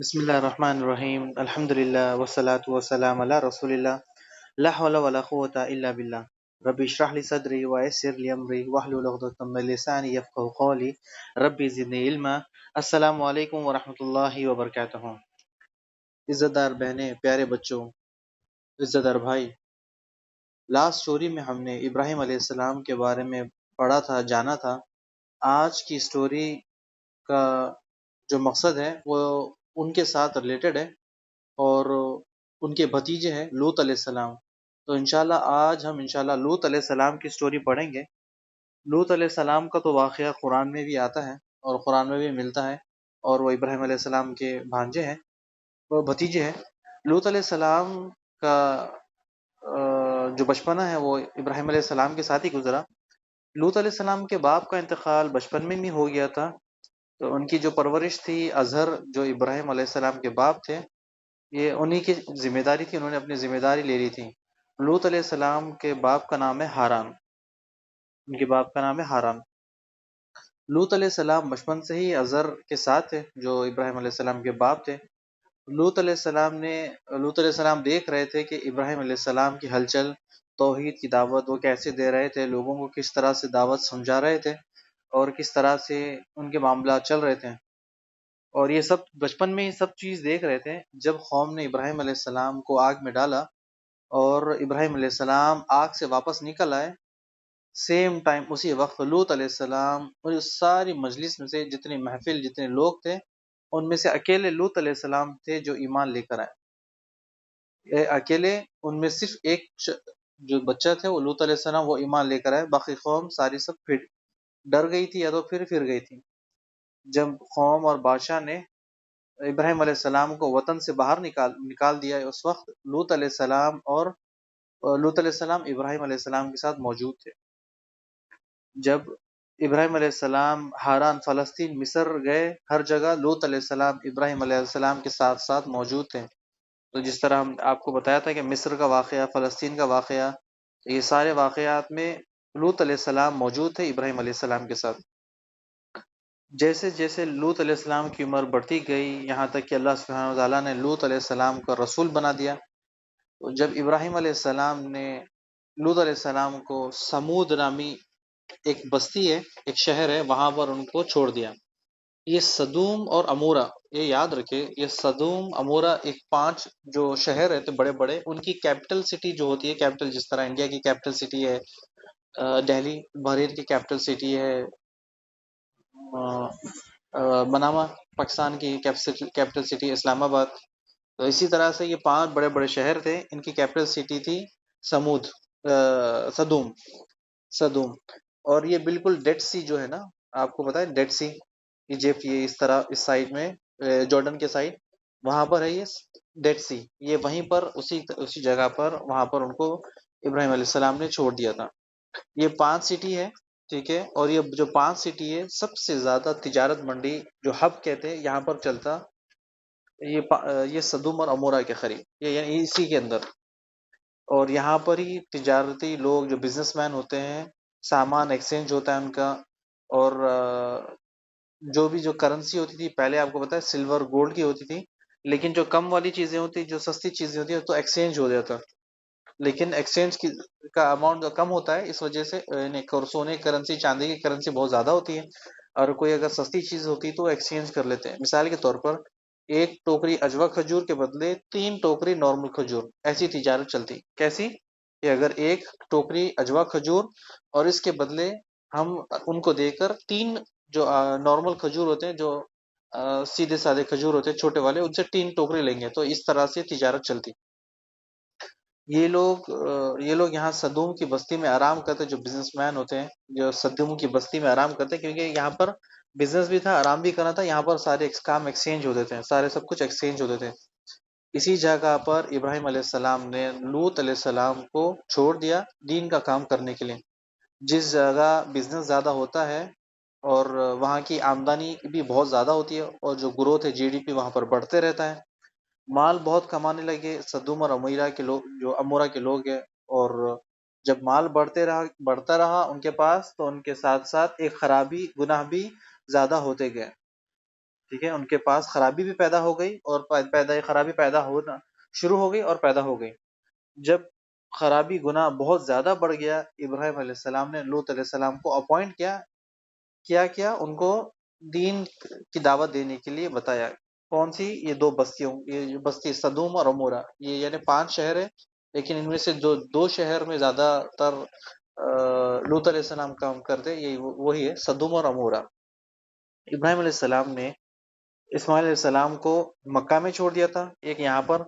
بسم الله الرحمن الرحيم الحمد لله والصلاة والسلام على رسول الله لا حول ولا قوة إلا بالله ربي اشرح لي صدري ويسر لي أمري واحلل عقدة من لساني يفقهوا قولي ربي زدني علما السلام علیکم ورحمۃ اللہ وبرکاتہ۔ عزت دار بہنیں، پیارے بچوں، عزت دار بھائی، لاسٹ سٹوری میں ہم نے ابراہیم علیہ السلام کے بارے میں پڑھا تھا، جانا تھا۔ آج کی سٹوری کا جو مقصد ہے وہ ان کے ساتھ ریلیٹڈ ہے اور ان کے بھتیجے ہیں لوط علیہ السلام۔ تو انشاءاللہ آج ہم انشاءاللہ لوط علیہ السلام کی سٹوری پڑھیں گے۔ لوط علیہ السلام کا تو واقعہ قرآن میں بھی آتا ہے اور قرآن میں بھی ملتا ہے، اور وہ ابراہیم علیہ السلام کے بھانجے ہیں، وہ بھتیجے ہیں۔ لوط علیہ السلام کا جو بچپنا ہے وہ ابراہیم علیہ السلام کے ساتھ ہی گزرا۔ لوط علیہ السلام کے باپ کا انتقال بچپن میں ہی ہو گیا تھا، تو ان کی جو پرورش تھی، اظہر جو ابراہیم علیہ السلام کے باپ تھے، یہ انہی کی ذمہ داری تھی، انہوں نے اپنی ذمہ داری لے لی تھی۔ لوط علیہ السلام کے باپ کا نام ہے ہاران، ان کے باپ کا نام ہے ہاران۔ لوط علیہ السلام بچپن سے ہی اظہر کے ساتھ تھے جو ابراہیم علیہ السلام کے باپ تھے۔ لوط علیہ السلام دیکھ رہے تھے کہ ابراہیم علیہ السلام کی ہلچل، توحید کی دعوت وہ کیسے دے رہے تھے، لوگوں کو کس طرح سے دعوت سمجھا رہے تھے اور کس طرح سے ان کے معاملات چل رہے تھے، اور یہ سب بچپن میں ہی سب چیز دیکھ رہے تھے۔ جب قوم نے ابراہیم علیہ السلام کو آگ میں ڈالا اور ابراہیم علیہ السلام آگ سے واپس نکل آئے، سیم ٹائم اسی وقت لوط علیہ السلام اور اس ساری مجلس میں سے جتنے محفل جتنے لوگ تھے، ان میں سے اکیلے لوط علیہ السلام تھے جو ایمان لے کر آئے۔ اکیلے ان میں صرف ایک جو بچہ تھے وہ لوط علیہ السلام، وہ ایمان لے کر آئے، باقی قوم ساری سب پھر ڈر گئی تھی یا تو پھر گئی تھی۔ جب قوم اور بادشاہ نے ابراہیم علیہ السلام کو وطن سے باہر نکال دیا، اس وقت لوط علیہ السلام ابراہیم علیہ السلام کے ساتھ موجود تھے۔ جب ابراہیم علیہ السلام ہاران، فلسطین، مصر گئے، ہر جگہ لوط علیہ السلام ابراہیم علیہ السلام کے ساتھ ساتھ موجود تھے۔ تو جس طرح ہم آپ کو بتایا تھا کہ مصر کا واقعہ، فلسطین کا واقعہ، یہ سارے واقعات میں لوط علیہ السلام موجود تھے ابراہیم علیہ السلام کے ساتھ۔ جیسے جیسے لوط علیہ السلام کی عمر بڑھتی گئی، یہاں تک کہ اللہ سبحانہ وتعالیٰ نے لوط علیہ السلام کو رسول بنا دیا۔ تو جب ابراہیم علیہ السلام نے لوط علیہ السلام کو سمود نامی ایک بستی ہے، ایک شہر ہے، وہاں پر ان کو چھوڑ دیا۔ یہ صدوم اور عمورہ، یہ یاد رکھے، یہ صدوم عمورہ ایک 5 جو شہر رہتے بڑے بڑے، ان کی کیپٹل سٹی جو ہوتی ہے، کیپٹل جس طرح انڈیا کی کیپٹل سٹی ہے دہلی، بحرین کی کیپٹل سٹی ہے منامہ، پاکستان کی کیپٹل سٹی اسلام آباد، تو اسی طرح سے یہ 5 بڑے بڑے شہر تھے، ان کی کیپٹل سٹی تھی سمود، صدوم۔ اور یہ بالکل ڈیڈ سی جو ہے نا، آپ کو پتا ہے ڈیڈ سی، ایجپٹ، یہ اس طرح اس سائڈ میں جارڈن کے سائڈ، وہاں پر ہے یہ ڈیڈ سی، یہ وہیں پر اسی جگہ پر وہاں پر ان کو ابراہیم علیہ السلام نے چھوڑ دیا تھا۔ یہ 5 سٹی ہے، ٹھیک ہے، اور یہ جو 5 سٹی ہے سب سے زیادہ تجارت منڈی جو ہب کہتے ہیں یہاں پر چلتا، یہ صدوم اور عمورہ کے قریب، یہ یعنی اسی کے اندر، اور یہاں پر ہی تجارتی لوگ جو بزنس مین ہوتے ہیں، سامان ایکسچینج ہوتا ہے ان کا، اور جو بھی جو کرنسی ہوتی تھی پہلے آپ کو پتا ہے سلور گولڈ کی ہوتی تھی، لیکن جو کم والی چیزیں ہوتی، جو سستی چیزیں ہوتی ہیں تو ایکسچینج ہو جاتا، لیکن ایکسچینج کا اماؤنٹ کم ہوتا ہے، اس وجہ سے سونے کی کرنسی، چاندی کی کرنسی بہت زیادہ ہوتی ہے، اور کوئی اگر سستی چیز ہوتی تو ایکسچینج کر لیتے ہیں۔ مثال کے طور پر ایک ٹوکری اجوا کھجور کے بدلے 3 ٹوکری نارمل کھجور، ایسی تجارت چلتی۔ کیسی؟ کہ اگر ایک ٹوکری اجوا کھجور اور اس کے بدلے ہم ان کو دے کر 3 جو نارمل کھجور ہوتے ہیں، جو سیدھے سادے کھجور ہوتے ہیں چھوٹے والے، ان سے 3 ٹوکری لیں گے، تو اس طرح سے تجارت چلتی۔ یہ لوگ یہاں صدوم کی بستی میں آرام کرتے، جو بزنس مین ہوتے ہیں جو صدوم کی بستی میں آرام کرتے، کیونکہ یہاں پر بزنس بھی تھا، آرام بھی کرنا تھا، یہاں پر سارے کام ایکسچینج ہوتے تھے، سارے سب کچھ ایکسچینج ہوتے تھے۔ اسی جگہ پر ابراہیم علیہ السلام نے لوط علیہ السلام کو چھوڑ دیا دین کا کام کرنے کے لیے۔ جس جگہ بزنس زیادہ ہوتا ہے اور وہاں کی آمدنی بھی بہت زیادہ ہوتی ہے، اور جو گروتھ ہے جی ڈی پی وہاں پر بڑھتے رہتا ہے، مال بہت کمانے لگے صدوم اور عمورہ کے لوگ، جو عمورہ کے لوگ ہیں، اور جب مال بڑھتا رہا ان کے پاس، تو ان کے ساتھ ساتھ ایک خرابی، گناہ بھی زیادہ ہوتے گئے۔ ٹھیک ہے، ان کے پاس خرابی بھی پیدا ہو گئی اور خرابی پیدا ہونا شروع ہو گئی اور پیدا ہو گئی۔ جب خرابی گناہ بہت زیادہ بڑھ گیا، ابراہیم علیہ السلام نے لوط علیہ السلام کو اپوائنٹ کیا ان کو دین کی دعوت دینے کے لیے بتایا۔ کون سی؟ یہ دو بستیوں، یہ جو بستی سدوم اور عمورہ، یہ یعنی 5 شہر ہے، لیکن ان میں سے جو 2 شہر میں زیادہ تر لوط علیہ السلام کام کرتے، یہ وہی ہے سدوم اور عمورہ۔ ابراہیم علیہ السلام نے اسماعیل علیہ السلام کو مکہ میں چھوڑ دیا تھا، ایک یہاں پر،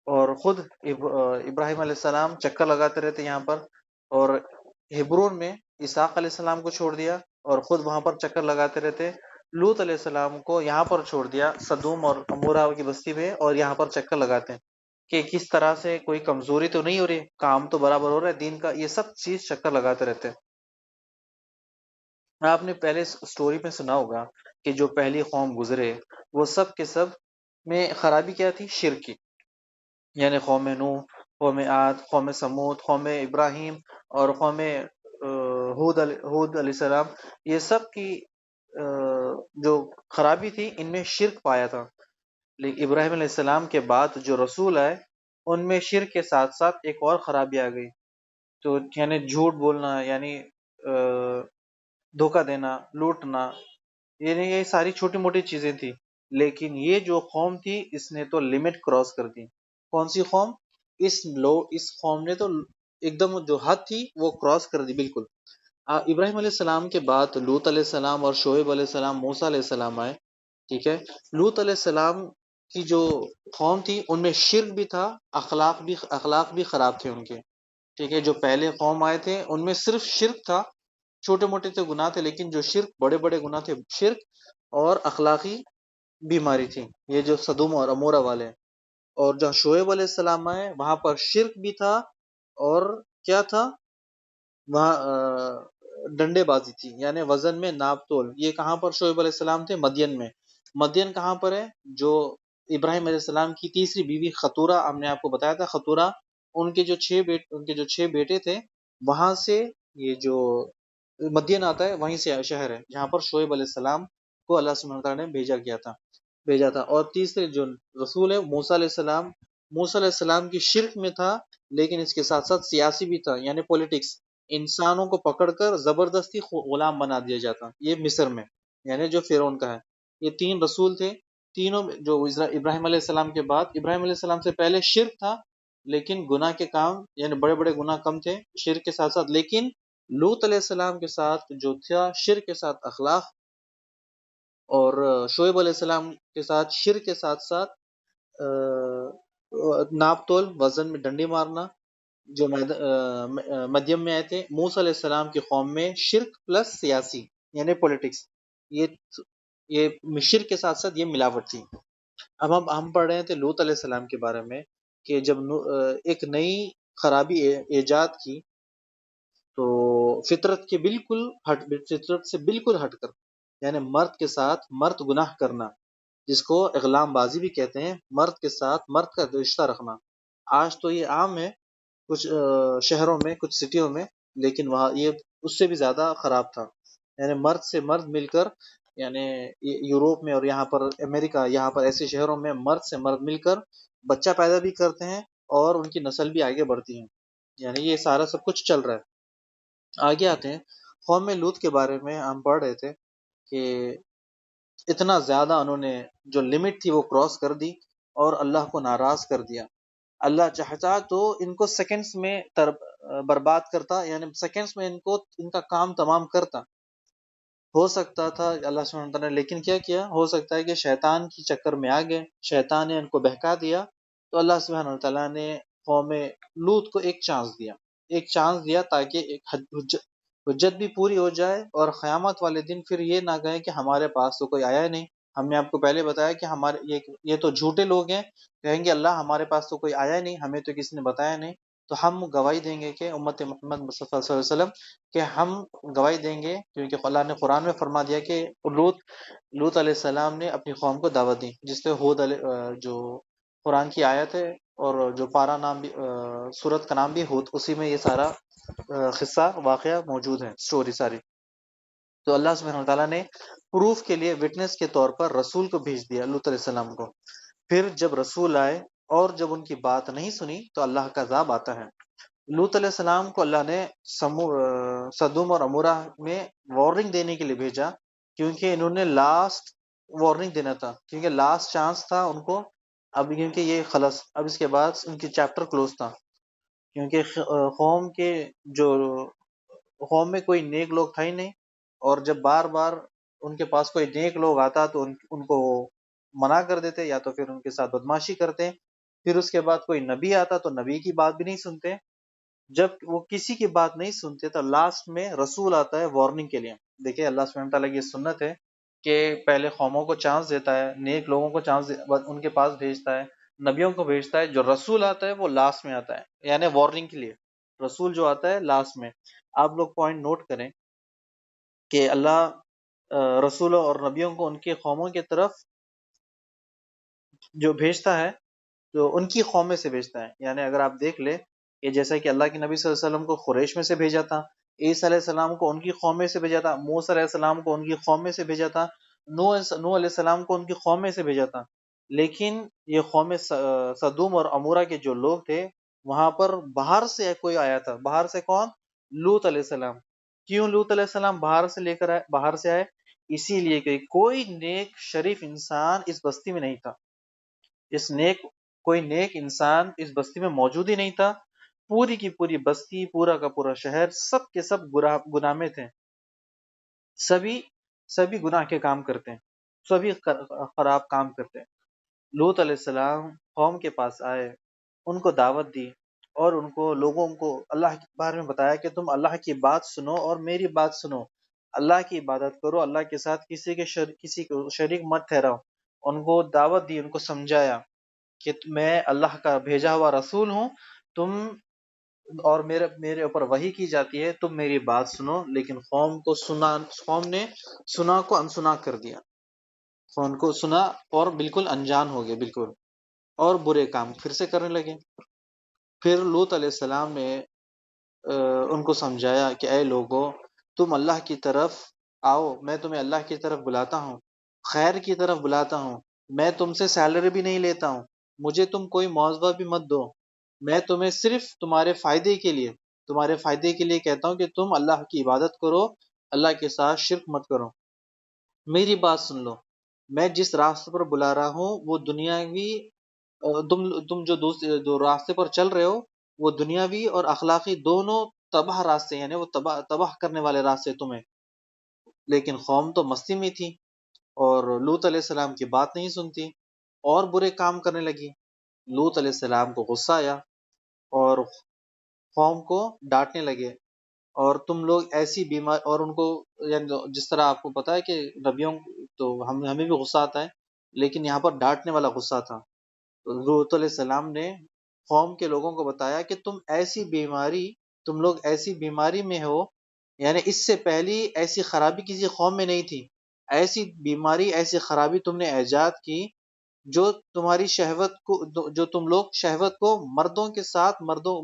اور خود ابراہیم علیہ السلام چکر لگاتے رہتے یہاں پر، اور ہبرون میں اسحاق علیہ السلام کو چھوڑ دیا اور خود وہاں پر چکر لگاتے رہتے۔ لوط علیہ السلام کو یہاں پر چھوڑ دیا صدوم اور عمورہ کی بستی میں، اور یہاں پر چکر لگاتے ہیں کہ کس طرح سے کوئی کمزوری تو نہیں ہو رہی، کام تو برابر ہو رہا ہے دین کا، یہ سب چیز چکر لگاتے رہتے ہیں۔ آپ نے پہلے سٹوری میں سنا ہوگا کہ جو پہلی قوم گزرے وہ سب کے سب میں خرابی کیا تھی؟ شرک کی، یعنی قوم نوح، قوم عاد، قوم سمود، قوم ابراہیم اور قوم ہود علیہ السلام، یہ سب کی جو خرابی تھی ان میں شرک پایا تھا۔ لیکن ابراہیم علیہ السلام کے بعد جو رسول آئے ان میں شرک کے ساتھ ساتھ ایک اور خرابی آ گئی، تو یعنی جھوٹ بولنا، یعنی دھوکہ دینا، لوٹنا، یعنی یہ ساری چھوٹی موٹی چیزیں تھی، لیکن یہ جو قوم تھی اس نے تو لمٹ کراس کر دی۔ کون سی قوم؟ اس قوم نے تو ایک دم جو حد تھی وہ کراس کر دی بالکل۔ ابراہیم علیہ السلام کے بعد لوط علیہ السلام اور شعیب علیہ السلام، موسیٰ علیہ السلام آئے، ٹھیک ہے۔ لوط علیہ السلام کی جو قوم تھی ان میں شرک بھی تھا، اخلاق بھی خراب تھے ان کے، ٹھیک ہے۔ جو پہلے قوم آئے تھے ان میں صرف شرک تھا، چھوٹے موٹے تو گناہ تھے، لیکن جو شرک بڑے بڑے گناہ تھے، شرک اور اخلاقی بیماری تھی، یہ جو صدوم اور عمورہ والے۔ اور جہاں شعیب علیہ السلام آئے وہاں پر شرک بھی تھا، اور کیا تھا وہاں؟ ڈنڈے بازی تھی، یعنی وزن میں ناپ تول۔ یہ کہاں پر شعیب علیہ السلام تھے؟ مدین میں۔ مدین کہاں پر ہے؟ جو ابراہیم علیہ السلام کی تیسری بیوی خطورہ، ہم نے آپ کو بتایا تھا خطورہ، ان کے جو 6 بیٹے تھے، وہاں سے یہ جو مدین آتا ہے وہیں سے شہر ہے جہاں پر شعیب علیہ السلام کو اللہ سبحانہ وتعالیٰ نے بھیجا تھا۔ اور تیسرے جو رسول ہے موسیٰ علیہ السلام، موسیٰ علیہ السلام کی شرک میں تھا، لیکن اس کے ساتھ ساتھ سیاسی بھی تھا، یعنی پولیٹکس، انسانوں کو پکڑ کر زبردستی غلام بنا دیا جاتا، یہ مصر میں، یعنی جو فرعون کا ہے۔ یہ 3 رسول تھے، تینوں جو ابراہیم علیہ السلام کے بعد، ابراہیم علیہ السلام سے پہلے شرک تھا، لیکن گناہ کے کام یعنی بڑے بڑے گناہ کم تھے شرک کے ساتھ ساتھ، لیکن لوط علیہ السلام کے ساتھ جو تھا شرک کے ساتھ اخلاق، اور شعیب علیہ السلام کے ساتھ شرک کے ساتھ ساتھ ناپ تول، وزن میں ڈنڈی مارنا، جو مدیم میں آئے تھے۔ موسیٰ علیہ السلام کی قوم میں شرک پلس سیاسی، یعنی پولیٹکس، یہ شرک کے ساتھ ساتھ یہ ملاوٹ تھی۔ اب ہم پڑھ رہے تھے لوط علیہ السلام کے بارے میں کہ جب ایک نئی خرابی ایجاد کی، تو فطرت سے بالکل ہٹ کر، یعنی مرد کے ساتھ مرد گناہ کرنا، جس کو اغلام بازی بھی کہتے ہیں، مرد کے ساتھ مرد کا رشتہ رکھنا، آج تو یہ عام ہے کچھ شہروں میں، کچھ سٹیوں میں، لیکن وہاں یہ اس سے بھی زیادہ خراب تھا، یعنی مرد سے مرد مل کر، یعنی یوروپ میں اور یہاں پر امریکہ، یہاں پر ایسے شہروں میں مرد سے مرد مل کر بچہ پیدا بھی کرتے ہیں اور ان کی نسل بھی آگے بڑھتی ہے، یعنی یہ سارا سب کچھ چل رہا ہے۔ آگے آتے ہیں قوم لوط کے بارے میں، ہم پڑھ رہے تھے کہ اتنا زیادہ انہوں نے جو لمٹ تھی وہ کراس کر دی اور اللہ کو ناراض کر دیا۔ اللہ چاہتا تو ان کو سیکنڈز میں برباد کرتا، یعنی سیکنڈز میں ان کا کام تمام کرتا، ہو سکتا تھا اللہ سبحانہ وتعالیٰ نے، لیکن کیا ہو سکتا ہے کہ شیطان کی چکر میں آ گئے، شیطان نے ان کو بہکا دیا، تو اللہ سبحانہ وتعالیٰ نے قوم لوط کو ایک چانس دیا تاکہ ایک حجت بھی پوری ہو جائے، اور قیامت والے دن پھر یہ نہ کہیں کہ ہمارے پاس تو کوئی آیا نہیں۔ ہم نے آپ کو پہلے بتایا کہ یہ تو جھوٹے لوگ ہیں، کہیں گے اللہ ہمارے پاس تو کوئی آیا نہیں، ہمیں تو کسی نے بتایا نہیں، تو ہم گواہی دیں گے کہ امت محمد مصطفیٰ صلی اللہ علیہ وسلم، کہ ہم گواہی دیں گے، کیونکہ اللہ نے قرآن میں فرما دیا کہ لوط علیہ السلام نے اپنی قوم کو دعوت دی، جس سے جو قرآن کی آیت ہے، اور جو پارا نام بھی سورت کا نام بھی ہود، اسی میں یہ سارا قصہ واقعہ موجود ہے، سٹوری ساری۔ تو اللہ سبحانہ تعالیٰ نے پروف کے لیے وٹنس کے طور پر رسول کو بھیج دیا، لوط علیہ السلام کو۔ پھر جب رسول آئے اور جب ان کی بات نہیں سنی تو اللہ کا عذاب آتا ہے۔ لوط علیہ السلام کو اللہ نے سدوم اور امورہ میں وارننگ دینے کے لیے بھیجا، کیونکہ انہوں نے لاسٹ وارننگ دینا تھا، کیونکہ لاسٹ چانس تھا ان کو، اب کیونکہ یہ خلص، اب اس کے بعد ان کی چیپٹر کلوز تھا، کیونکہ قوم کے جو قوم میں کوئی نیک لوگ تھا ہی نہیں، اور جب بار بار ان کے پاس کوئی نیک لوگ آتا تو ان کو وہ منع کر دیتے، یا تو پھر ان کے ساتھ بدماشی کرتے۔ پھر اس کے بعد کوئی نبی آتا تو نبی کی بات بھی نہیں سنتے۔ جب وہ کسی کی بات نہیں سنتے تو لاسٹ میں رسول آتا ہے وارننگ کے لیے۔ دیکھیں اللہ سبحانہ تعالیٰ کی سنت ہے کہ پہلے قوموں کو چانس دیتا ہے، نیک لوگوں کو چانس ان کے پاس بھیجتا ہے، نبیوں کو بھیجتا ہے۔ جو رسول آتا ہے وہ لاسٹ میں آتا ہے، یعنی وارننگ کے لیے رسول جو آتا ہے لاسٹ میں۔ آپ لوگ پوائنٹ نوٹ کریں کہ اللہ رسولوں اور نبیوں کو ان کی قوموں کی طرف جو بھیجتا ہے تو ان کی قوم میں سے بھیجتا ہے۔ یعنی اگر آپ دیکھ لیں کہ جیسا کہ اللہ کے نبی صلی اللہ علیہ وسلم کو قریش میں سے بھیجا تھا، عیسیٰ علیہ السلام کو ان کی قوم میں سے بھیجا تھا، موسیٰ علیہ السلام کو ان کی قوم میں سے بھیجا تھا، نوح علیہ السلام کو ان کی قوم میں سے بھیجا تھا۔ لیکن یہ قوم سدوم اور امورہ کے جو لوگ تھے، وہاں پر باہر سے کوئی آیا تھا۔ باہر سے کون؟ لوط علیہ السلام۔ کیوں لوط علیہ السلام باہر سے لے کر آئے، باہر سے آئے؟ اسی لیے کہ کوئی نیک شریف انسان اس بستی میں نہیں تھا، کوئی نیک انسان اس بستی میں موجود ہی نہیں تھا۔ پوری کی پوری بستی، پورا کا پورا شہر، سب کے سب گناہ میں تھے، سبھی سبھی گناہ کے کام کرتے ہیں، سبھی خراب کام کرتے ہیں۔ لوط علیہ السلام قوم کے پاس آئے، ان کو دعوت دی، اور ان کو لوگوں کو اللہ کے بارے میں بتایا کہ تم اللہ کی بات سنو اور میری بات سنو، اللہ کی عبادت کرو، اللہ کے ساتھ کسی کو شریک مت ٹھہراؤ۔ ان کو دعوت دی، ان کو سمجھایا کہ میں اللہ کا بھیجا ہوا رسول ہوں، تم اور میرے اوپر وحی کی جاتی ہے، تم میری بات سنو۔ لیکن قوم نے سنا کو انسنا کر دیا، قوم کو سنا اور بالکل انجان ہو گئے، بالکل، اور برے کام پھر سے کرنے لگے۔ پھر لوط علیہ السلام نے ان کو سمجھایا کہ اے لوگو، تم اللہ کی طرف آؤ، میں تمہیں اللہ کی طرف بلاتا ہوں، خیر کی طرف بلاتا ہوں، میں تم سے سیلری بھی نہیں لیتا ہوں، مجھے تم کوئی معاوضہ بھی مت دو، میں تمہیں صرف تمہارے فائدے کے لیے کہتا ہوں کہ تم اللہ کی عبادت کرو، اللہ کے ساتھ شرک مت کرو، میری بات سن لو۔ میں جس راستے پر بلا رہا ہوں وہ دنیاوی، تم جو راستے پر چل رہے ہو وہ دنیاوی اور اخلاقی دونوں تباہ راستے، یعنی وہ تباہ کرنے والے راستے تمہیں۔ لیکن قوم تو مستی میں تھی اور لوط علیہ السلام کی بات نہیں سنتی اور برے کام کرنے لگی۔ لوط علیہ السلام کو غصہ آیا اور قوم کو ڈانٹنے لگے، اور تم لوگ ایسی بیمار، اور ان کو، یعنی جس طرح آپ کو پتا ہے کہ نبیوں تو ہمیں بھی غصہ آتا ہے، لیکن یہاں پر ڈانٹنے والا غصہ تھا۔ لوط علیہ السلام نے قوم کے لوگوں کو بتایا کہ تم لوگ ایسی بیماری میں ہو، یعنی اس سے پہلی ایسی خرابی کسی قوم میں نہیں تھی، ایسی بیماری، ایسی خرابی تم نے ایجاد کی، جو تمہاری شہوت کو، جو تم لوگ شہوت کو مردوں کے ساتھ، مردوں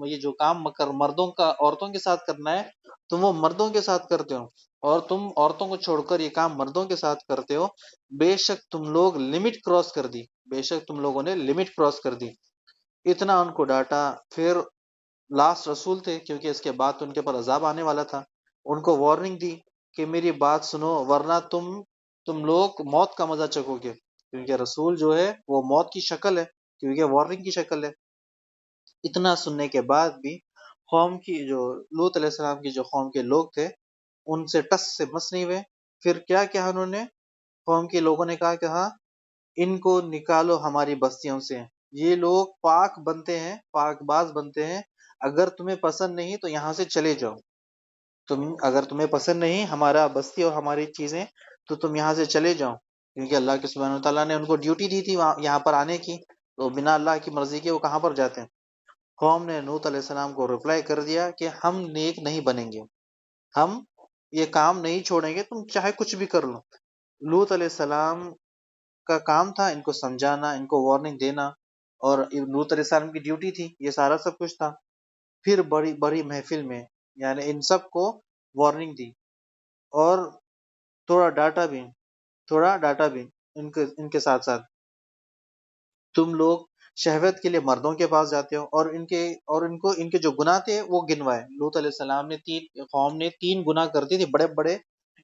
یہ جو کام مردوں کا عورتوں کے ساتھ کرنا ہے، تم وہ مردوں کے ساتھ کرتے ہو، اور تم عورتوں کو چھوڑ کر یہ کام مردوں کے ساتھ کرتے ہو۔ بے شک تم لوگ لمٹ کراس کر دی، بے شک تم لوگوں نے لمٹ کراس کر دی۔ اتنا ان کو ڈانٹا۔ پھر لاسٹ رسول تھے، کیونکہ اس کے بعد ان کے پر عذاب آنے والا تھا، ان کو وارننگ دی کہ میری بات سنو، ورنہ تم لوگ موت کا مزہ چکو گے، کیونکہ رسول جو ہے وہ موت کی شکل ہے، کیونکہ وارننگ کی شکل ہے۔ اتنا سننے کے بعد بھی قوم کی جو لوط علیہ السلام کی جو قوم کے لوگ تھے، ان سے ٹس سے مس نہیں ہوئے۔ پھر کیا کہا انہوں نے؟ قوم کے لوگوں نے کہا ان کو نکالو ہماری بستیوں سے، یہ لوگ پاک بنتے ہیں، پاک باز بنتے ہیں، اگر تمہیں پسند نہیں تو یہاں سے چلے جاؤ، اگر تمہیں پسند نہیں ہمارا بستی اور ہماری چیزیں تو تم یہاں سے چلے جاؤ، کیونکہ اللہ کے سبحانہ تعالیٰ نے ان کو ڈیوٹی دی تھی یہاں پر آنے کی، تو بنا اللہ کی مرضی کے وہ کہاں پر جاتے ہیں۔ قوم نے لوط علیہ السلام کو رپلائی کر دیا کہ ہم نیک نہیں بنیں گے، ہم یہ کام نہیں چھوڑیں گے، تم چاہے کچھ بھی کر لو۔ لوط علیہ السلام کا کام تھا ان کو سمجھانا، ان کو وارننگ دینا، اور لوط علیہ السلام کی ڈیوٹی تھی، یہ سارا سب کچھ تھا۔ پھر بڑی بڑی محفل میں، یعنی ان سب کو وارننگ دی اور تھوڑا ڈاٹا بھی، تھوڑا ڈاٹا بھی ان کے ساتھ ساتھ تم لوگ شہوت کے لیے مردوں کے پاس جاتے ہو، اور ان کے جو گناہ تھے وہ گنوائے. لوط علیہ السلام نے قوم نے 3 گناہ کرتی تھی بڑے بڑے،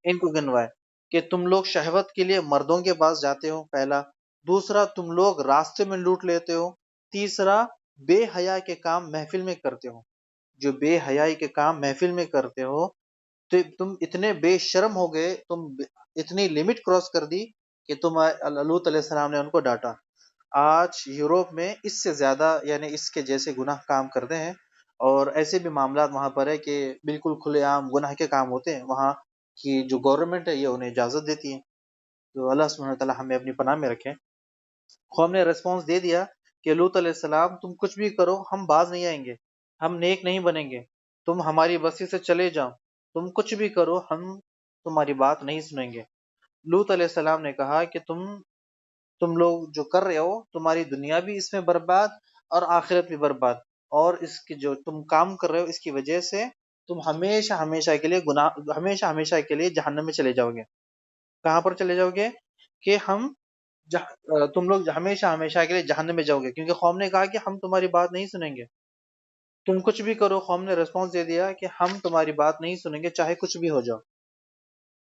ان کو گنوائے کہ تم لوگ شہوت کے لیے مردوں کے پاس جاتے ہو، پہلا. دوسرا، تم لوگ راستے میں لوٹ لیتے ہو. تیسرا، بے حیا کے کام محفل میں کرتے ہو. جو بے حیائی کے کام محفل میں کرتے ہو، تو تم اتنے بے شرم ہو گئے، اتنی لمٹ کراس کر دی کہ لوط علیہ السلام نے ان کو ڈانٹا. آج یوروپ میں اس سے زیادہ، یعنی اس کے جیسے گناہ کام کرتے ہیں، اور ایسے بھی معاملات وہاں پر ہے کہ بالکل کھلے عام گناہ کے کام ہوتے ہیں. وہاں کی جو گورنمنٹ ہے یہ انہیں اجازت دیتی ہے. تو اللہ سبحانہ وتعالی ہمیں اپنی پناہ میں رکھے. قوم نے ریسپانس دے دیا کہ لوط علیہ السلام تم کچھ بھی کرو ہم باز نہیں آئیں گے، ہم نیک نہیں بنیں گے، تم ہماری بستی سے چلے جاؤ، تم کچھ بھی کرو ہم تمہاری بات نہیں سنیں گے. لوط علیہ السلام نے کہا کہ تم لوگ جو کر رہے ہو تمہاری دنیا بھی اس میں برباد اور آخرت بھی برباد، اور اس کی جو تم کام کر رہے ہو اس کی وجہ سے تم ہمیشہ ہمیشہ کے لیے ہمیشہ ہمیشہ کے لیے جہنم میں چلے جاؤ گے. کہاں پر چلے جاؤ گے؟ کہ تم لوگ ہمیشہ ہمیشہ کے لیے جہنم میں جاؤ گے، کیونکہ قوم نے کہا کہ ہم تمہاری بات نہیں سنیں گے، تم کچھ بھی کرو. قوم نے ریسپانس دے دیا کہ ہم تمہاری بات نہیں سنیں گے چاہے کچھ بھی ہو جاؤ.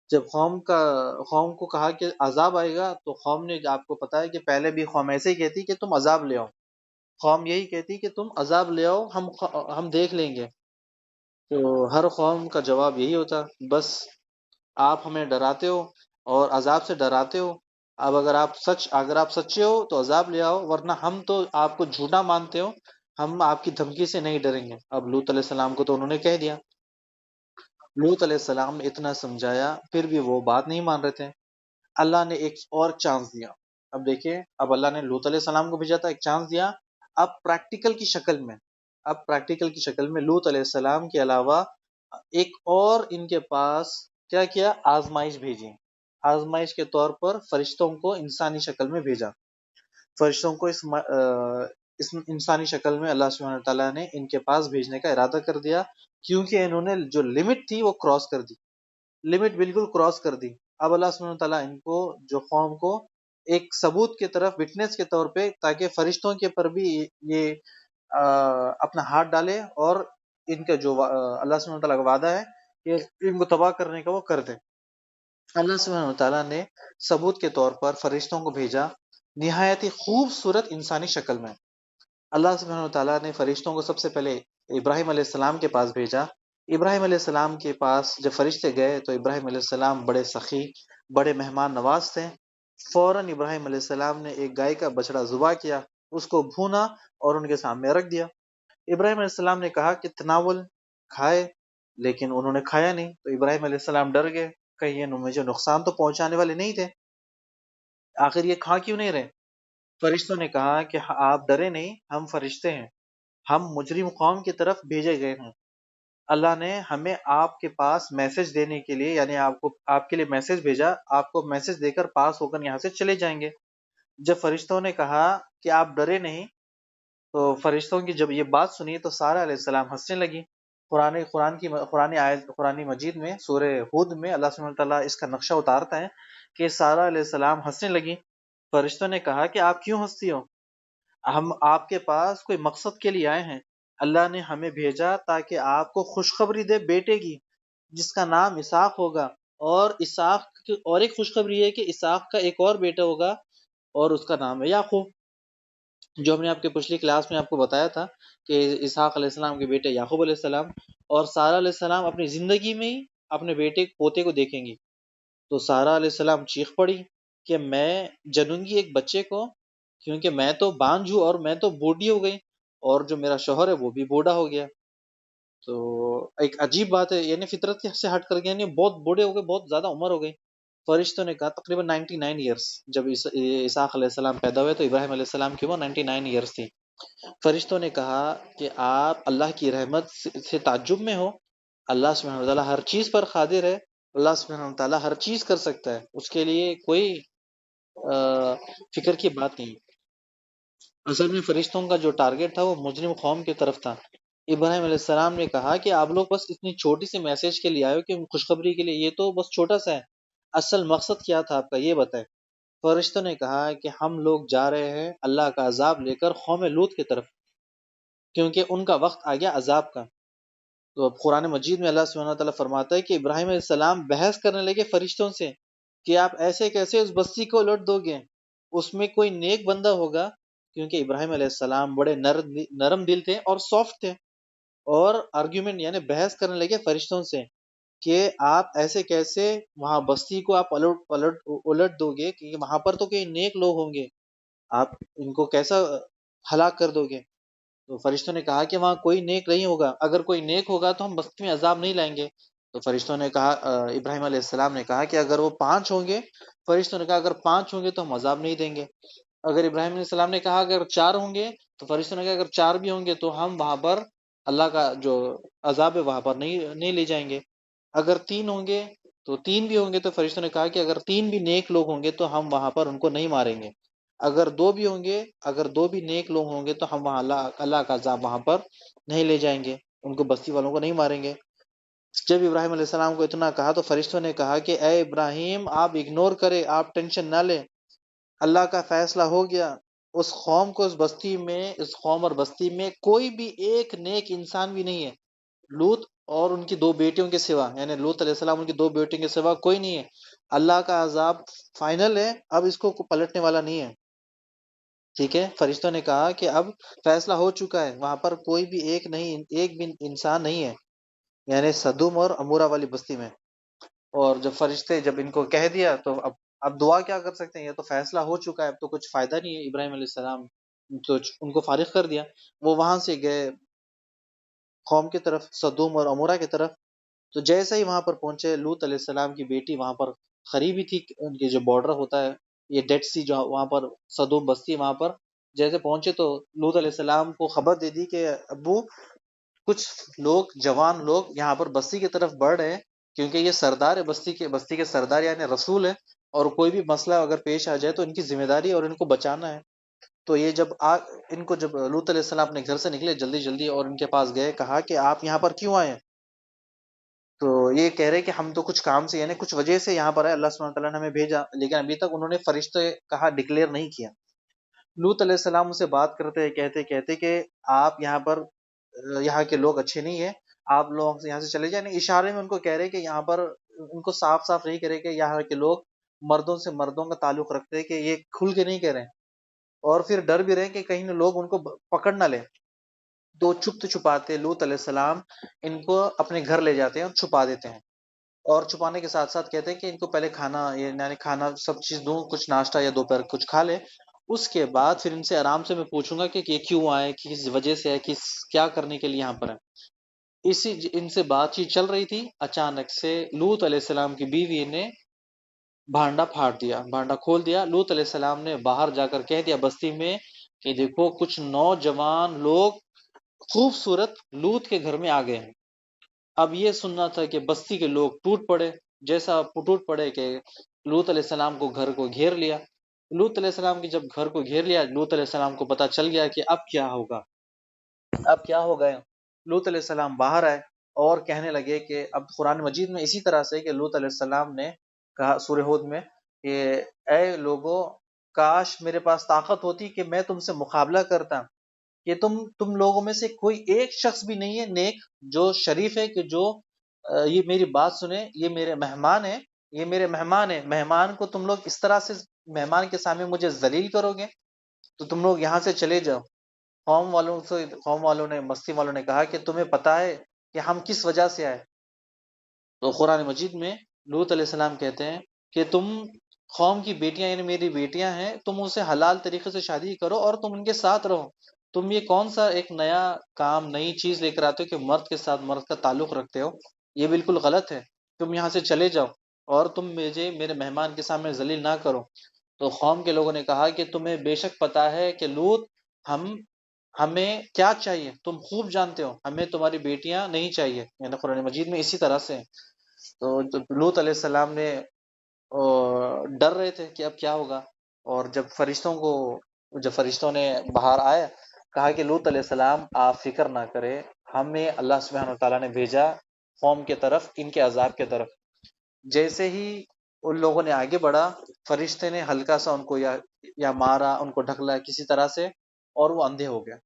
جب قوم کو کہا کہ عذاب آئے گا، تو قوم نے، آپ کو پتا ہے کہ پہلے بھی قوم ایسے ہی کہتی کہ تم عذاب لے آؤ. قوم یہی کہتی کہ تم عذاب لے آؤ، ہم دیکھ لیں گے. تو ہر قوم کا جواب یہی ہوتا، بس آپ ہمیں ڈراتے ہو اور عذاب سے ڈراتے ہو. اب اگر آپ سچے ہو تو عذاب لے آؤ، ورنہ ہم تو آپ کو جھوٹا مانتے ہو، ہم آپ کی دھمکی سے نہیں ڈریں گے. اب لوط علیہ السلام کو تو انہوں نے کہہ دیا. لوط علیہ السلام نے اتنا سمجھایا پھر بھی وہ بات نہیں مان رہے تھے. اللہ نے ایک اور چانس دیا. اب دیکھیں، اب اللہ نے لوط علیہ السلام کو بھیجا تھا، ایک چانس دیا. اب پریکٹیکل کی شکل میں لوط علیہ السلام کے علاوہ ایک اور ان کے پاس کیا کیا، آزمائش بھیجی. آزمائش کے طور پر فرشتوں کو انسانی شکل میں بھیجا. فرشتوں کو اس انسانی شکل میں اللہ سبحانہ تعالیٰ نے ان کے پاس بھیجنے کا ارادہ کر دیا، کیونکہ انہوں نے جو لمٹ تھی وہ کراس کر دی، لمٹ بالکل کراس کر دی. اب اللہ سبحانہ تعالیٰ ان کو، جو قوم کو، ایک ثبوت کی طرف، وٹنس کے طور پہ، تاکہ فرشتوں کے پر بھی یہ اپنا ہاتھ ڈالے، اور ان کا جو اللہ سبحانہ تعالیٰ کا وعدہ ہے کہ ان کو تباہ کرنے کا وہ کر دے. اللہ سبحانہ تعالیٰ نے ثبوت کے طور پر فرشتوں کو بھیجا، نہایت ہی خوبصورت انسانی شکل میں. اللہ سبحانہ تعالیٰ نے فرشتوں کو سب سے پہلے ابراہیم علیہ السلام کے پاس بھیجا. ابراہیم علیہ السلام کے پاس جب فرشتے گئے تو ابراہیم علیہ السلام بڑے سخی، بڑے مہمان نواز تھے. فوراً ابراہیم علیہ السلام نے ایک گائے کا بچڑا ذبح کیا، اس کو بھونا اور ان کے سامنے رکھ دیا. ابراہیم علیہ السلام نے کہا کہ تناول، کھائے، لیکن انہوں نے کھایا نہیں. تو ابراہیم علیہ السلام ڈر گئے، کہیں یہ مجھے نقصان تو پہنچانے والے نہیں تھے، آخر یہ کھا کیوں نہیں رہے. فرشتوں نے کہا کہ آپ ڈرے نہیں، ہم فرشتے ہیں، ہم مجرم قوم کی طرف بھیجے گئے ہیں. اللہ نے ہمیں آپ کے پاس میسج دینے کے لیے، یعنی آپ کے لیے میسج بھیجا، آپ کو میسج دے کر پاس ہو کر یہاں سے چلے جائیں گے. جب فرشتوں نے کہا کہ آپ ڈرے نہیں، تو فرشتوں کی جب یہ بات سنی تو سارہ علیہ السلام ہنسنے لگی. قرآن مجید میں سورہ ہود میں اللہ سبحانہ تعالیٰ اس کا نقشہ اتارتا ہے کہ سارہ علیہ السلام ہنسنے لگی. فرشتوں نے کہا کہ آپ کیوں ہنستی ہو؟ ہم آپ کے پاس کوئی مقصد کے لیے آئے ہیں. اللہ نے ہمیں بھیجا تاکہ آپ کو خوشخبری دے بیٹے کی، جس کا نام اسحاق ہوگا. اور اسحاق کی اور ایک خوشخبری ہے کہ اسحاق کا ایک اور بیٹا ہوگا، اور اس کا نام ہے یعقوب. جو ہم نے آپ کے پچھلی کلاس میں آپ کو بتایا تھا کہ اسحاق علیہ السلام کے بیٹے یعقوب علیہ السلام، اور سارہ علیہ السلام اپنی زندگی میں ہی اپنے بیٹے پوتے کو دیکھیں گی. تو سارہ علیہ السلام چیخ پڑی کہ میں جنوں گی ایک بچے کو، کیونکہ میں تو بانجھ ہوں اور میں تو بوڑھی ہو گئی، اور جو میرا شوہر ہے وہ بھی بوڑھا ہو گیا. تو ایک عجیب بات ہے، یعنی فطرت سے ہٹ کر کے، یعنی بہت بوڑھے ہو گئے، بہت زیادہ عمر ہو گئی. فرشتوں نے کہا تقریباً 99 ایئرس. جب اسحاق علیہ السلام پیدا ہوئے تو ابراہیم علیہ السلام کی وہ 99 ایئرس تھی. فرشتوں نے کہا کہ آپ اللہ کی رحمت سے تعجب میں ہو، اللہ سبحانہ تعالیٰ ہر چیز پر قادر ہے، اللہ سبحانہ تعالیٰ ہر چیز کر سکتا ہے، اس کے لیے کوئی فکر کی بات نہیں. اصل میں فرشتوں کا جو ٹارگیٹ تھا وہ مجرم قوم کی طرف تھا. ابراہیم علیہ السلام نے کہا کہ آپ لوگ بس اتنی چھوٹی سی میسج کے لیے آئے ہو کہ خوشخبری کے لیے، یہ تو بس چھوٹا سا ہے، اصل مقصد کیا تھا آپ کا یہ بتائیں۔ فرشتوں نے کہا کہ ہم لوگ جا رہے ہیں اللہ کا عذاب لے کر قوم لوط کی طرف، کیونکہ ان کا وقت آ گیا عذاب کا۔ تو اب قرآن مجید میں اللہ سبحانہ تعالیٰ فرماتا ہے کہ ابراہیم علیہ السلام بحث کرنے لگے فرشتوں سے کہ آپ ایسے کیسے اس بستی کو الٹ دو گے، اس میں کوئی نیک بندہ ہوگا، کیونکہ ابراہیم علیہ السلام بڑے نرم دل تھے اور سافٹ تھے، اور آرگیومنٹ یعنی بحث کرنے لگے فرشتوں سے کہ آپ ایسے کیسے وہاں بستی کو آپ الٹ دو گے، کہ وہاں پر تو کوئی نیک لوگ ہوں گے، آپ ان کو کیسا ہلاک کر دو گے؟ تو فرشتوں نے کہا کہ وہاں کوئی نیک نہیں ہوگا، اگر کوئی نیک ہوگا تو ہم بستی میں عذاب نہیں لائیں گے۔ تو فرشتوں نے کہا، ابراہیم علیہ السلام نے کہا کہ اگر وہ 5 ہوں گے، فرشتوں نے کہا اگر 5 ہوں گے تو ہم عذاب نہیں دیں گے۔ اگر ابراہیم علیہ السلام نے کہا اگر 4 ہوں گے، تو فرشتوں نے کہا اگر 4 بھی ہوں گے تو ہم وہاں پر اللہ کا جو عذاب ہے وہاں پر نہیں لے جائیں گے۔ اگر 3 ہوں گے تو 3 بھی ہوں گے، تو فرشتوں نے کہا کہ اگر 3 بھی نیک لوگ ہوں گے تو ہم وہاں پر ان کو نہیں ماریں گے۔ اگر 2 بھی ہوں گے، اگر 2 بھی نیک لوگ ہوں گے تو ہم وہاں اللہ کا عذاب وہاں پر نہیں لے جائیں گے، ان کو بستی والوں کو نہیں ماریں گے۔ جب ابراہیم علیہ السلام کو اتنا کہا تو فرشتوں نے کہا کہ اے ابراہیم، آپ اگنور کرے، آپ ٹینشن نہ لیں، اللہ کا فیصلہ ہو گیا۔ اس قوم کو اس قوم اور بستی میں کوئی بھی ایک نیک انسان بھی نہیں ہے، لوط اور ان کی 2 بیٹیوں کے سوا، یعنی لوط علیہ السلام ان کی 2 بیٹیوں کے سوا کوئی نہیں ہے۔ اللہ کا عذاب فائنل ہے، اب اس کو پلٹنے والا نہیں ہے۔ ٹھیک ہے، فرشتوں نے کہا کہ اب فیصلہ ہو چکا ہے، وہاں پر کوئی بھی ایک بھی انسان نہیں ہے، یعنی صدوم اور امورہ والی بستی میں۔ اور جب فرشتے جب ان کو کہہ دیا تو اب دعا کیا کر سکتے ہیں، یہ تو فیصلہ ہو چکا ہے، اب تو کچھ فائدہ نہیں ہے۔ ابراہیم علیہ السلام تو ان کو فارغ کر دیا، وہ وہاں سے گئے قوم کی طرف، صدوم اور امورہ کی طرف۔ تو جیسے ہی وہاں پر پہنچے، لوط علیہ السلام کی بیٹی وہاں پر قریب ہی تھی، ان کی جو بارڈر ہوتا ہے یہ ڈیڈ سی جو وہاں پر صدوم بستی، وہاں پر جیسے پہنچے تو لوط علیہ السلام کو خبر دے دی کہ ابو، کچھ لوگ جوان لوگ یہاں پر بستی کی طرف بڑھ رہے ہیں، کیونکہ یہ سردار ہے بستی کے سردار یعنی رسول ہے، اور کوئی بھی مسئلہ اگر پیش آ جائے تو ان کی ذمہ داری ہے اور ان کو بچانا ہے۔ تو یہ ان کو جب لوط علیہ السلام اپنے گھر سے نکلے جلدی جلدی اور ان کے پاس گئے، کہا کہ آپ یہاں پر کیوں آئے ہیں؟ تو یہ کہہ رہے کہ ہم تو کچھ کام سے یعنی کچھ وجہ سے یہاں پر ہے، اللہ سبحانہ تعالیٰ نے ہمیں بھیجا، لیکن ابھی تک انہوں نے فرشتے کہا ڈکلیئر نہیں کیا۔ لوط علیہ السلام سے بات کرتے کہتے کہتے کہ آپ یہاں پر یہاں کے لوگ اچھے نہیں ہیں، آپ لوگ یہاں سے چلے جائیں۔ یعنی اشارے میں ان کو کہہ رہے کہ یہاں پر ان کو صاف صاف نہیں کہہ رہے کہ یہاں کے لوگ مردوں سے مردوں کا تعلق رکھتے ہیں، کہ یہ کھل کے نہیں کہہ رہے ہیں، اور پھر ڈر بھی رہے کہ کہیں لوگ ان کو پکڑ نہ لیں۔ تو چھپتے چھپاتے لوط علیہ السلام ان کو اپنے گھر لے جاتے ہیں اور چھپا دیتے ہیں، اور چھپانے کے ساتھ ساتھ کہتے ہیں کہ ان کو پہلے کھانا یعنی کھانا سب چیز دوں، کچھ ناشتہ یا دوپہر کچھ کھا لے، اس کے بعد پھر ان سے آرام سے میں پوچھوں گا کہ یہ کیوں آئے، کس وجہ سے ہے، کیا کرنے کے لیے یہاں پر ہے۔ ان سے بات چیت چل رہی تھی، اچانک سے لوط علیہ السلام کی بیوی نے بھانڈا پھاڑ دیا، بھانڈا کھول دیا۔ لوط علیہ السلام نے باہر جا کر کہہ دیا بستی میں کہ دیکھو کچھ نوجوان لوگ خوبصورت لوط کے گھر میں آ گئے ہیں۔ اب یہ سننا تھا کہ بستی کے لوگ ٹوٹ پڑے، جیسا ٹوٹ پڑے کہ لوط علیہ السلام کو گھر کو گھیر لیا۔ لوط علیہ السلام کی جب گھر کو گھیر لیا، لوط علیہ السلام کو پتا چل گیا کہ اب کیا ہوگا، اب کیا ہو گئے۔ لوط علیہ السلام باہر آئے اور کہنے لگے کہ اب قرآن مجید میں اسی طرح سے کہ لوط علیہ السلام نے کہا سورہ ہود میں کہ اے لوگو، کاش میرے پاس طاقت ہوتی کہ میں تم سے مقابلہ کرتا، کہ تم لوگوں میں سے کوئی ایک شخص بھی نہیں ہے نیک جو شریف ہے کہ جو یہ میری بات سنے، یہ میرے مہمان ہیں، یہ میرے مہمان ہیں، مہمان کو تم لوگ اس طرح سے مہمان کے سامنے مجھے ذلیل کرو گے، تو تم لوگ یہاں سے چلے جاؤ۔ قوم والوں نے بستی والوں نے کہا کہ تمہیں پتا ہے کہ ہم کس وجہ سے آئے؟ تو قرآن مجید میں لوط علیہ السلام کہتے ہیں کہ تم قوم کی بیٹیاں یعنی میری بیٹیاں ہیں، تم اسے حلال طریقے سے شادی کرو اور تم ان کے ساتھ رہو۔ تم یہ کون سا ایک نیا کام، نئی چیز لے کر آتے ہو کہ مرد کے ساتھ مرد کا تعلق رکھتے ہو؟ یہ بالکل غلط ہے، تم یہاں سے چلے جاؤ اور تم مجھے میرے مہمان کے سامنے ذلیل نہ کرو۔ تو قوم کے لوگوں نے کہا کہ تمہیں بے شک پتا ہے کہ لوط، ہم ہمیں کیا چاہیے تم خوب جانتے ہو، ہمیں تمہاری بیٹیاں نہیں چاہیے، یعنی قرآن مجید میں اسی طرح سے۔ تو لوط علیہ السلام نے ڈر رہے تھے کہ اب کیا ہوگا، اور جب فرشتوں نے باہر آئے، کہا کہ لوط علیہ السلام آپ فکر نہ کرے، ہمیں اللہ سبحانہ تعالیٰ نے بھیجا قوم کے طرف، ان کے عذاب کے طرف۔ جیسے ہی ان لوگوں نے آگے بڑھا، فرشتے نے ہلکا سا ان کو یا مارا، ان کو ڈھکلا کسی طرح سے، اور وہ اندھے ہو گئے۔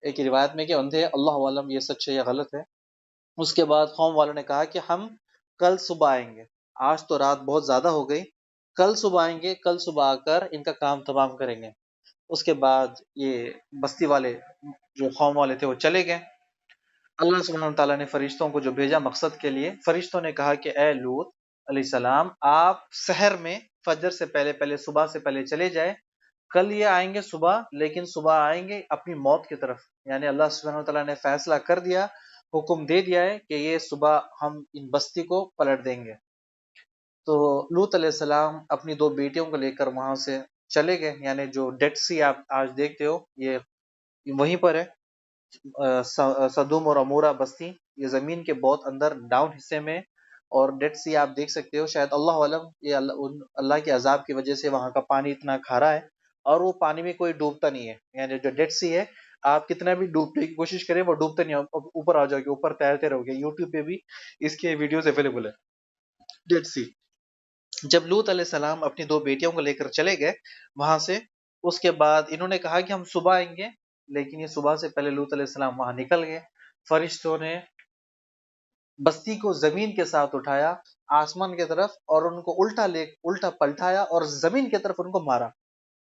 ایک روایت میں کہ اندھے، اللہ عالم یہ سچ ہے یا غلط ہے۔ اس کے بعد قوم والوں نے کہا کہ ہم کل صبح آئیں گے، آج تو رات بہت زیادہ ہو گئی، کل صبح آئیں گے، کل صبح آ کر ان کا کام تمام کریں گے۔ اس کے بعد یہ بستی والے جو قوم والے تھے وہ چلے گئے۔ اللہ سبحانہ تعالیٰ نے فرشتوں کو جو بھیجا مقصد کے لیے، فرشتوں نے کہا کہ اے لوط علیہ السلام، آپ سحر میں فجر سے پہلے صبح سے پہلے چلے جائے، کل یہ آئیں گے صبح، لیکن صبح آئیں گے اپنی موت کی طرف، یعنی اللہ سبحانہ تعالیٰ نے فیصلہ کر دیا، حکم دے دیا ہے کہ یہ صبح ہم ان بستی کو پلٹ دیں گے۔ تو لوط علیہ السلام اپنی دو بیٹیوں کو لے کر وہاں سے چلے گئے، یعنی جو ڈیڈ سی آپ آج دیکھتے ہو یہ وہیں پر ہے، صدوم اور امورہ بستی، یہ زمین کے بہت اندر ڈاؤن حصے میں، اور ڈیڈ سی آپ دیکھ سکتے ہو، شاید اللہ علم یہ اللہ کے عذاب کی وجہ سے وہاں کا پانی اتنا کھارا ہے، اور وہ پانی میں کوئی ڈوبتا نہیں ہے، یعنی جو ڈیڈ سی ہے آپ کتنا بھی ڈوبنے کی کوشش کریں وہ ڈوبتے نہیں، اوپر آ جاؤ گے، اوپر تیرتے رہو گے۔ یوٹیوب پہ بھی اس کے ویڈیوز اویلیبل ہے، ڈیڈ سی۔ جب لوط علیہ السلام اپنی دو بیٹیوں کو لے کر چلے گئے وہاں سے، اس کے بعد انہوں نے کہا کہ ہم صبح آئیں گے، لیکن یہ صبح سے پہلے لوط علیہ السلام وہاں نکل گئے۔ فرشتوں نے بستی کو زمین کے ساتھ اٹھایا آسمان کی طرف، اور ان کو الٹا پلٹایا اور زمین کی طرف ان کو مارا۔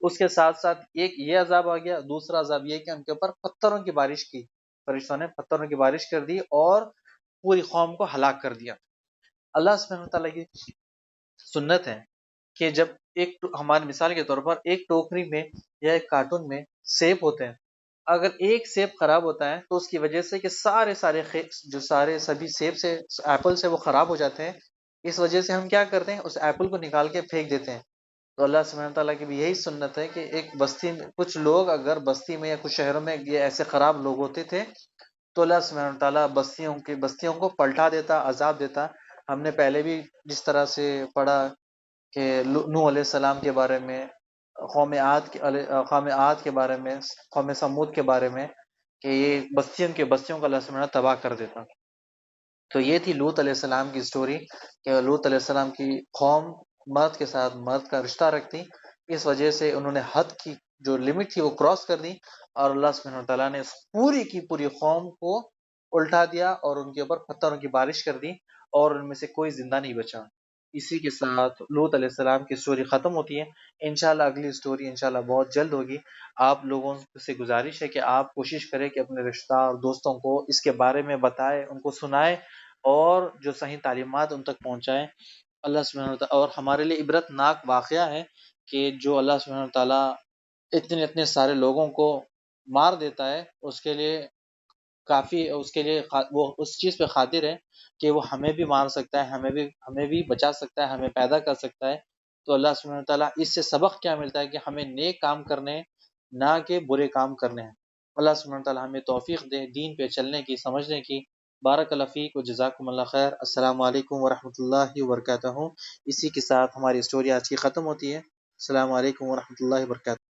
اس کے ساتھ ساتھ ایک یہ عذاب آ گیا، دوسرا عذاب یہ کہ ان کے اوپر پتھروں کی بارش کی، فرشتوں نے پتھروں کی بارش کر دی اور پوری قوم کو ہلاک کر دیا۔ اللہ سبحانہ تعالیٰ کی سنت ہے کہ جب ہماری مثال کے طور پر ایک ٹوکری میں یا ایک کارٹون میں سیب ہوتے ہیں، اگر ایک سیب خراب ہوتا ہے تو اس کی وجہ سے کہ جو سبھی سیب سے ایپل سے وہ خراب ہو جاتے ہیں، اس وجہ سے ہم کیا کرتے ہیں، اس ایپل کو نکال کے پھینک دیتے ہیں۔ تو اللہ سبحانہ تعالیٰ کی بھی یہی سنت ہے کہ ایک بستی میں کچھ لوگ، اگر بستی میں یا کچھ شہروں میں یہ ایسے خراب لوگ ہوتے تھے تو اللہ سبحانہ تعالیٰ بستیوں کو پلٹا دیتا، عذاب دیتا۔ ہم نے پہلے بھی جس طرح سے پڑھا کہ نوح علیہ السلام کے بارے میں، قوم عاد کے بارے میں، قوم سمود کے بارے میں، کہ یہ بستیوں کو اللہ سبحانہ تباہ کر دیتا۔ تو یہ تھی لوط علیہ السلام کی سٹوری، کہ لوط علیہ السلام کی قوم مرد کے ساتھ مرد کا رشتہ رکھتی، اس وجہ سے انہوں نے حد کی جو لمٹ تھی وہ کراس کر دی، اور اللہ سبحانہ تعالیٰ نے اس پوری کی پوری قوم کو الٹا دیا اور ان کے اوپر پتھروں کی بارش کر دی، اور ان میں سے کوئی زندہ نہیں بچا۔ اسی کے ساتھ لوط علیہ السلام کی سٹوری ختم ہوتی ہے۔ انشاءاللہ اگلی سٹوری انشاءاللہ بہت جلد ہوگی۔ آپ لوگوں سے گزارش ہے کہ آپ کوشش کریں کہ اپنے رشتہ اور دوستوں کو اس کے بارے میں بتائیں، ان کو سنائیں، اور جو صحیح تعلیمات ان تک پہنچائیں۔ اللہ سبحانہ وتعالی، اور ہمارے لیے عبرت ناک واقعہ ہے کہ جو اللہ سبحانہ تعالیٰ اتنے سارے لوگوں کو مار دیتا ہے، اس کے لیے کافی، اس کے لیے وہ اس چیز پہ قادر ہے کہ وہ ہمیں بھی مار سکتا ہے، ہمیں بھی بچا سکتا ہے، ہمیں پیدا کر سکتا ہے۔ تو اللہ سبحانہ تعالیٰ اس سے سبق کیا ملتا ہے کہ ہمیں نیک کام کرنے ہیں، نہ کہ برے کام کرنے ہیں۔ اللہ سبحانہ تعالیٰ ہمیں توفیق دے دین پہ چلنے کی، سمجھنے کی۔ بارک اللہ فیک و جزاکم اللہ خیر۔ السلام علیکم ورحمۃ اللہ وبرکاتہ۔ اسی کے ساتھ ہماری اسٹوری آج کی ختم ہوتی ہے۔ السلام علیکم ورحمۃ اللہ وبرکاتہ۔